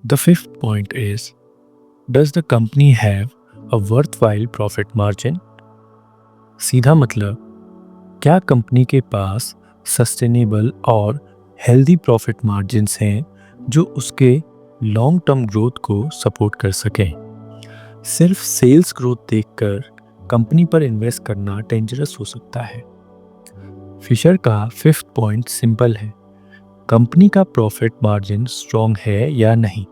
The fifth point is, does the company have a worthwhile profit margin? सीधा मतलब, क्या company के पास sustainable और हेल्दी प्रॉफिट मार्जिन्स हैं जो उसके लॉन्ग टर्म ग्रोथ को सपोर्ट कर सकें। सिर्फ सेल्स ग्रोथ देखकर कंपनी पर इन्वेस्ट करना डेंजरस हो सकता है। फिशर का फिफ्थ पॉइंट सिंपल है, कंपनी का प्रॉफिट मार्जिन स्ट्रॉन्ग है या नहीं,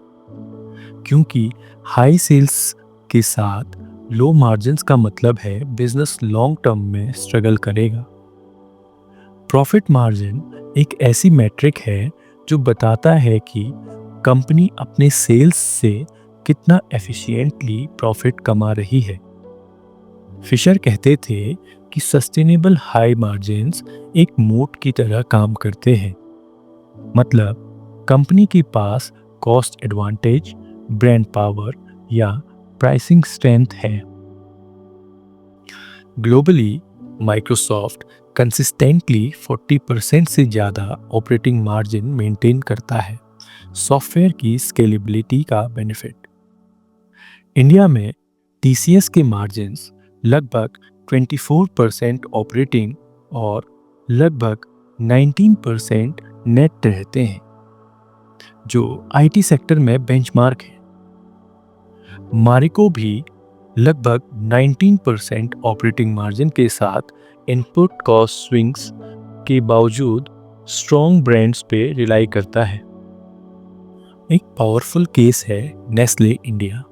क्योंकि हाई सेल्स के साथ लो मार्जिन्स का मतलब है बिजनेस लॉन्ग टर्म में स्ट्रगल करेगा। प्रॉफिट मार्जिन एक ऐसी मैट्रिक है जो बताता है कि कंपनी अपने सेल्स से कितना एफिशिएंटली प्रॉफिट कमा रही है। फिशर कहते थे कि सस्टेनेबल हाई मार्जिन्स एक मोट की तरह काम करते हैं, मतलब कंपनी के पास कॉस्ट एडवांटेज, ब्रांड पावर या प्राइसिंग स्ट्रेंथ है। ग्लोबली माइक्रोसॉफ्ट कंसिस्टेंटली 40% से ज़्यादा ऑपरेटिंग मार्जिन मेंटेन करता है, सॉफ्टवेयर की स्केलेबिलिटी का बेनिफिट। इंडिया में टीसीएस के मार्जिन्स लगभग 24% ऑपरेटिंग और लगभग 19% नेट रहते हैं, जो आईटी सेक्टर में बेंचमार्क है। मारिको भी लगभग 19% ऑपरेटिंग मार्जिन के साथ इनपुट कॉस्ट स्विंग्स के बावजूद स्ट्रॉन्ग ब्रांड्स पे रिलाई करता है। एक पावरफुल केस है नेस्ले इंडिया।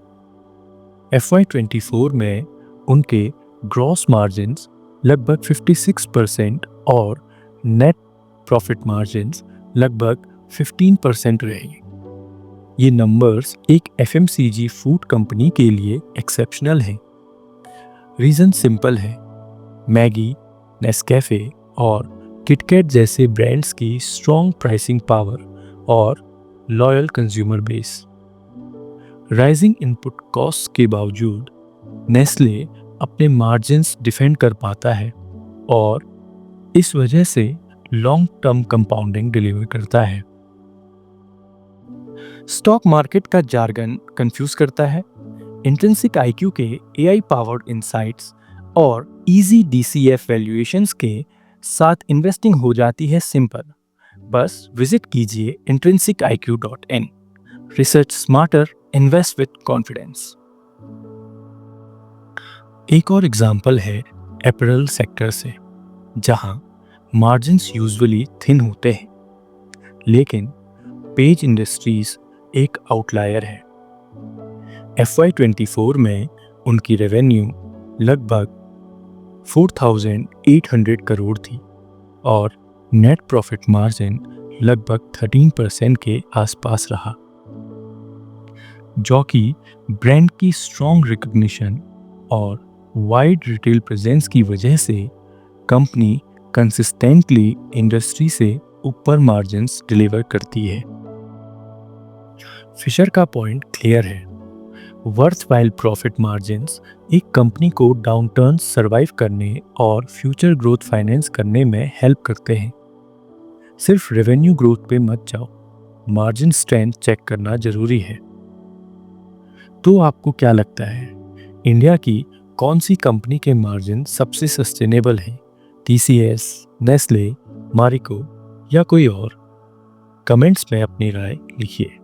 FY24 में उनके ग्रॉस मार्जिन्स लगभग 56% और नेट प्रॉफिट मार्जिन्स लगभग 15% रहे। ये नंबर्स एक FMCG फूड कंपनी के लिए एक्सेप्शनल हैं। रीज़न सिंपल है, मैगी, नेस्कैफे और किटकैट जैसे ब्रांड्स की स्ट्रॉन्ग प्राइसिंग पावर और loyal consumer base. Rising input cost के बावजूद नेस्ले अपने मार्जिन्स डिफेंड कर पाता है और इस वजह से लॉन्ग टर्म कंपाउंडिंग डिलीवर करता है। स्टॉक मार्केट का जार्गन कंफ्यूज करता है। इंट्रिंसिक आईक्यू के AI पावर्ड इंसाइट्स और इजी DCF वैल्यूएशंस के साथ इन्वेस्टिंग हो जाती है सिंपल। बस विजिट कीजिए intrinsiciq.in। Research smarter, invest with confidence. एक और एग्जाम्पल है अपैरल सेक्टर से, जहां मार्जिन्स यूजुअली थिन होते हैं, लेकिन पेज इंडस्ट्रीज एक आउटलायर है। FY24 में उनकी रेवेन्यू लगभग 4,800 करोड़ थी और नेट प्रॉफिट मार्जिन लगभग 13% के आसपास रहा, जो कि ब्रांड की स्ट्रॉन्ग रिकग्निशन और वाइड रिटेल प्रेजेंस की वजह से कंपनी कंसिस्टेंटली इंडस्ट्री से ऊपर मार्जिन्स डिलीवर करती है। फिशर का पॉइंट क्लियर है, वर्थवाइल प्रॉफिट मार्जिन्स एक कंपनी को डाउनटर्न सर्वाइव करने और फ्यूचर ग्रोथ फाइनेंस करने में हेल्प करते हैं। सिर्फ रेवेन्यू ग्रोथ पे मत जाओ, मार्जिन स्ट्रेंथ चेक करना जरूरी है। तो आपको क्या लगता है, इंडिया की कौन सी कंपनी के मार्जिन सबसे सस्टेनेबल है? TCS, नेस्ले, मारिको या कोई और? कमेंट्स में अपनी राय लिखिए।